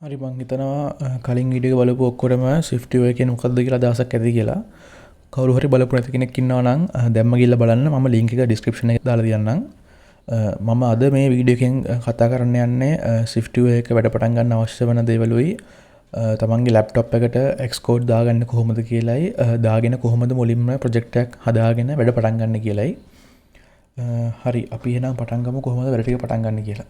හරි මං හිතනවා කලින් වීඩියෝ බලපු ඔක්කොටම SwiftUI කියන්නේ මොකක්ද කියලා අදහසක් ඇති කියලා. කවුරු හරි බලපු නැති කෙනෙක් ඉන්නවා නම් දැම්ම ගිහලා බලන්න. මම link එක description එකේ දාලා තියන්නම්. මම අද මේ වීඩියෝ එකෙන් කතා කරන්න යන්නේ SwiftUI එක වැඩ පටන් ගන්න අවශ්‍ය වෙන දේවලුයි තමන්ගේ laptop එකට xcode දාගන්න කොහොමද කියලායි දාගෙන කොහොමද මුලින්ම project එකක් හදාගෙන වැඩ පටන් ගන්න කියලායි. හරි අපි එහෙනම් පටන් ගමු කොහොමද වැඩ ටික පටන් ගන්න කියලා.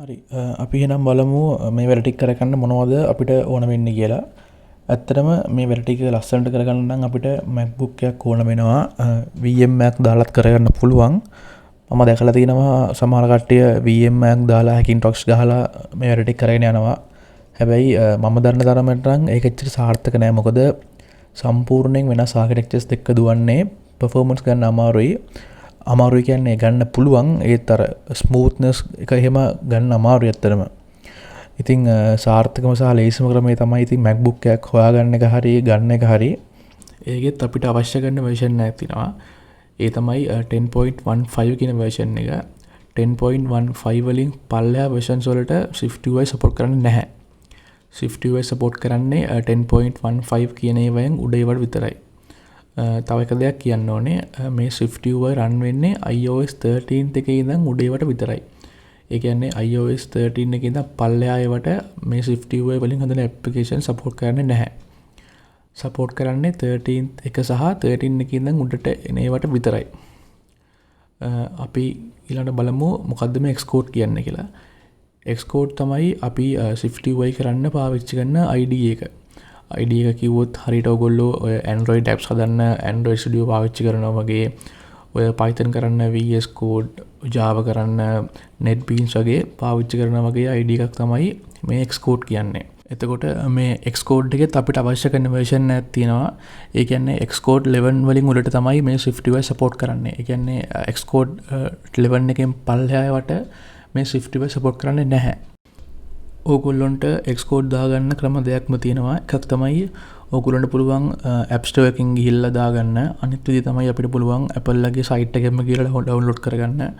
හරි අපි එහෙනම් බලමු මේ වැඩ ටික කරගන්න මොනවද අපිට ඕන වෙන්නේ කියලා. ඇත්තටම මේ වැඩ ටික ලස්සනට කරගන්න නම් අපිට macbook එකක් ඕන වෙනවා. VM එකක් දාලාත් කරගන්න පුළුවන්. මම දැකලා තියෙනවා සමහර කට්ටිය VM එකක් දාලා Hackintosh ගහලා මේ වැඩ ටික කරගෙන යනවා. හැබැයි මම දන්න තරමට නම් ඒක ඇත්තට සාර්ථක නෑ. මොකද සම්පූර්ණයෙන් වෙනස් ආකිටෙක්චර්ස් දෙක දුවන්නේ performance ගන්න අමාරුයි කියන්නේ ගන්න පුළුවන් ඒත් අර ස්මූත්නස් එක එහෙම ගන්න අමාරුයි ඇත්තටම. ඉතින් සාර්ථකම සහ ලේසිම ක්‍රමය තමයි ඉතින් macbook එකක් හොයාගන්න එක හරි ගන්න එක හරි. ඒකෙත් අපිට අවශ්‍ය කරන version එකක් තියෙනවා. ඒ තමයි 10.15 කියන version එක. 10.15 වලින් පල්ලෙහා versions වලට SwiftUI support කරන්නේ නැහැ. SwiftUI support කරන්නේ 10.15 කියන ඒවායෙන් උඩ ඒවට විතරයි. තව එක දෙයක් කියන්න ඕනේ මේ SwiftUI රන් වෙන්නේ iOS 13 එකේ ඉඳන් උඩ ඒවට විතරයි. ඒ කියන්නේ iOS 13 එකේ ඉඳන් පල්ලෙහා ඒවට මේ SwiftUI වලින් හදන application support කරන්නේ නැහැ. support කරන්නේ 13 එක සහ 13 එකේ ඉඳන් උඩට එන ඒවට විතරයි. අපි ඊළඟට බලමු මොකද්ද මේ xcode කියන්නේ කියලා. xcode තමයි අපි SwiftUI කරන්න පාවිච්චි කරන IDE එක. IDE එක කිව්වොත් හරියට ඔයගොල්ලෝ ඔය Android apps හදන්න Android Studio පාවිච්චි කරනවා වගේ ඔය Python කරන්න VS Code, Java කරන්න NetBeans වගේ පාවිච්චි කරනවා වගේ IDE එකක් තමයි මේ xcode කියන්නේ. එතකොට මේ xcode එකෙත් අපිට අවශ්‍ය කරන version එකක් තියෙනවා. ඒ කියන්නේ xcode 11 වලින් උඩට තමයි මේ SwiftUI support කරන්නේ. ඒ කියන්නේ xcode 11 එකෙන් පල්ලෙහාට මේ SwiftUI support කරන්නේ නැහැ. ඕගොල්ලොන්ට xcode දාගන්න ක්‍රම දෙයක්ම තියෙනවා. එකක් තමයි ඕගොල්ලොන්ට පුළුවන් App Store එකකින් ගිහිල්ලා දාගන්න. අනිත් විදිහ තමයි අපිට පුළුවන් Apple ලගේ site එකෙන්ම ගිහලා download කරගන්න.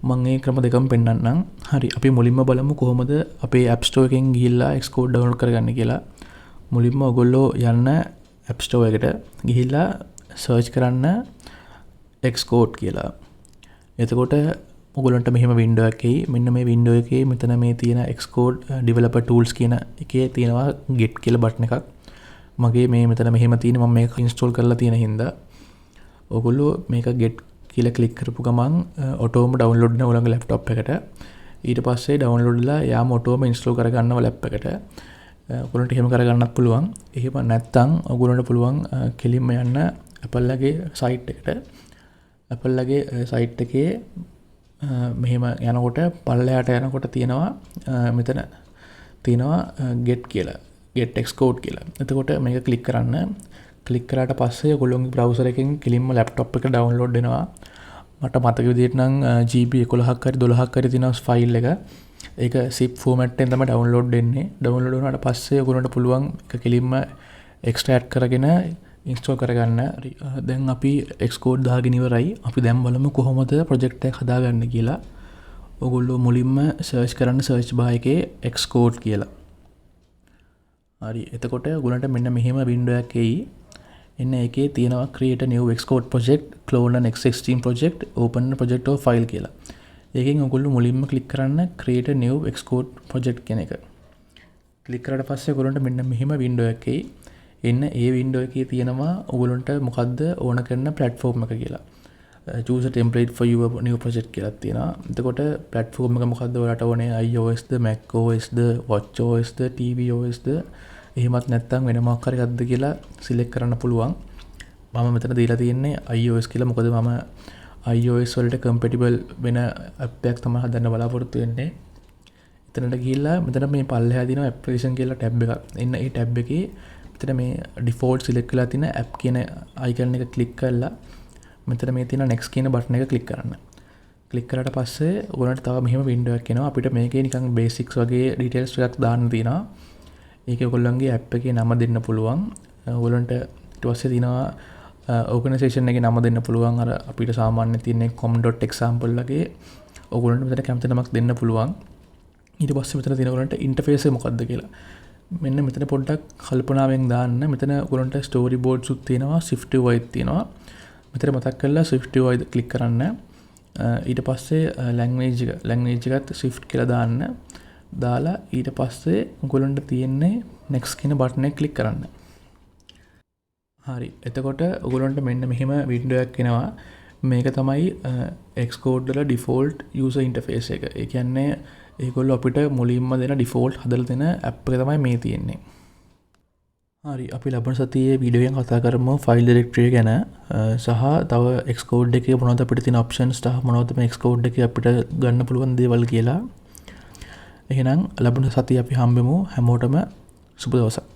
මම මේ ක්‍රම දෙකම පෙන්නන්නම්. හරි අපි මුලින්ම බලමු කොහොමද අපේ App Store එකෙන් ගිහිල්ලා xcode download කරගන්න කියලා. මුලින්ම ඕගොල්ලෝ යන්න App Store එකට ගිහිල්ලා search කරන්න xcode කියලා. එතකොට ඔගොල්ලන්ට මෙහෙම window එකක් එයි. මෙන්න මේ window එකේ මෙතන මේ තියෙන xcode developer tools කියන එකේ තියෙනවා get කියලා button එකක්. මගේ මේ මෙතන මෙහෙම තියෙන මම මේක install කරලා තියෙන හින්දා ඔගොල්ලෝ මේක get කියලා click කරපු ගමන් ඔටෝම download වෙනවා ඔයගොල්ලන්ගේ laptop එකට. ඊට පස්සේ download වෙලා යාම ඔටෝම install කරගන්නවා lap එකට. ඔයගොල්ලන්ට එහෙම කරගන්නත් පුළුවන්. එහෙම නැත්නම් ඔයගොල්ලන්ට පුළුවන් කෙලින්ම යන්න Apple ලගේ site එකට. Apple ලගේ site එකේ මෙහෙම යනකොට පල්ලෙහාට යනකොට තියෙනවා මෙතන තියෙනවා get කියලා get xcode කියලා. එතකොට මේක ක්ලික් කරන්න. ක්ලික් කරාට පස්සේ ඔයගොල්ලෝගේ browser එකෙන් කෙලින්ම laptop එක download වෙනවා. මට මතක විදිහට නම් GB 11ක් හරි 12ක් හරි තියෙනවා ෆයිල් එක. ඒක zip format එකෙන් තමයි download වෙන්නේ. download වුණාට පස්සේ ඔයගොල්ලන්ට පුළුවන් ඒක කෙලින්ම extract කරගෙන install කරගන්න. දැන් අපි xcode දාගෙන ඉවරයි. අපි දැන් බලමු කොහොමද project එක හදාගන්න කියලා. ඔයගොල්ලෝ මුලින්ම search කරන්න search bar එකේ xcode කියලා. හරි එතකොට ඔයගොල්ලන්ට මෙන්න මෙහෙම window එකක් එයි. එන්න එකේ තියෙනවා create a new xcode project, clone an existing project, open a project or file කියලා. ඒකෙන් ඔයගොල්ලෝ මුලින්ම click කරන්න create a new xcode project කියන එක. click කරාට පස්සේ ඔයගොල්ලන්ට මෙන්න මෙහෙම window එකක් එයි. එන්න ඒ window එකේ තියෙනවා ඔයගොල්ලන්ට මොකද්ද ඕන කරන platform එක කියලා. choose a template for your new project කියලා තියෙනවා. එතකොට platform එක මොකද්ද ඔයාලට ඕනේ? iOS ද, macOS ද, watchOS ද, tvOS ද, එහෙමත් නැත්නම් වෙන මොකක් හරි එකක්ද කියලා select කරන්න පුළුවන්. මම මෙතන දීලා තියෙන්නේ iOS කියලා. මොකද මම iOS වලට compatible වෙන app එකක් තමයි හදන්න බලාපොරොත්තු වෙන්නේ. එතනට ගිහිල්ලා මෙතන මේ පල්ලෙහා දින application කියලා tab එකක්. එන්න ඒ tab එකේ මෙතන මේ default select කරලා තියෙන app කියන icon එක click කරලා මෙතන මේ තියෙන next කියන button එක click කරන්න. click කරාට පස්සේ ඔයගොල්ලන්ට තව මෙහෙම window එකක් එනවා. අපිට මේකේ නිකන් basics වගේ details ටිකක් දාන්න තියෙනවා. ඒකේ ඔයගොල්ලන්ගේ app එකේ නම දෙන්න පුළුවන්. ඔයගොල්ලන්ට ඊට පස්සේ තියෙනවා ඕගනයිසේෂන් එකේ නම දෙන්න පුළුවන්. අර අපිට සාමාන්‍ය තියෙන com.example වගේ ඔයගොල්ලන්ට මෙතන කැමති නමක් දෙන්න පුළුවන්. ඊට පස්සේ මෙතන තියෙන ඔයගොල්ලන්ට ඉන්ටර්ෆේස් එක මොකක්ද කියලා. මෙන්න මෙතන පොඩ්ඩක් කල්පනාවෙන් දාන්න. මෙතන ඔයගොල්ලන්ට ස්ටෝරි බෝඩ්ස් උත් තියෙනවා, SwiftUI තියෙනවා. මෙතන මතක් කරලා SwiftUI ක්ලික් කරන්න. ඊට පස්සේ ලැන්ග්වේජ් එකත් Swift කියලා දාන්න. දාලා ඊට පස්සේ ඔයගොල්ලන්ට තියෙන්නේ next කියන බටන් එක ක්ලික් කරන්න. හරි. එතකොට ඔයගොල්ලන්ට මෙන්න මෙහෙම වින්ඩෝ එකක් එනවා. මේක තමයි xcode වල default user interface එක. ඒ කියන්නේ ඒගොල්ලෝ අපිට මුලින්ම දෙන default හදලා දෙන app එක තමයි මේ තියෙන්නේ. හරි. අපි ලබන සතියේ වීඩියෝ එකෙන් කතා කරමු file directory ගැන සහ තව xcode එකේ මොනවද අපිට තියෙන options සහ මොනවද මේ xcode එකේ අපිට ගන්න පුළුවන් දේවල් කියලා. එහෙනම් ලබන සතියේ අපි හම්බෙමු. හැමෝටම සුබ දවසක්.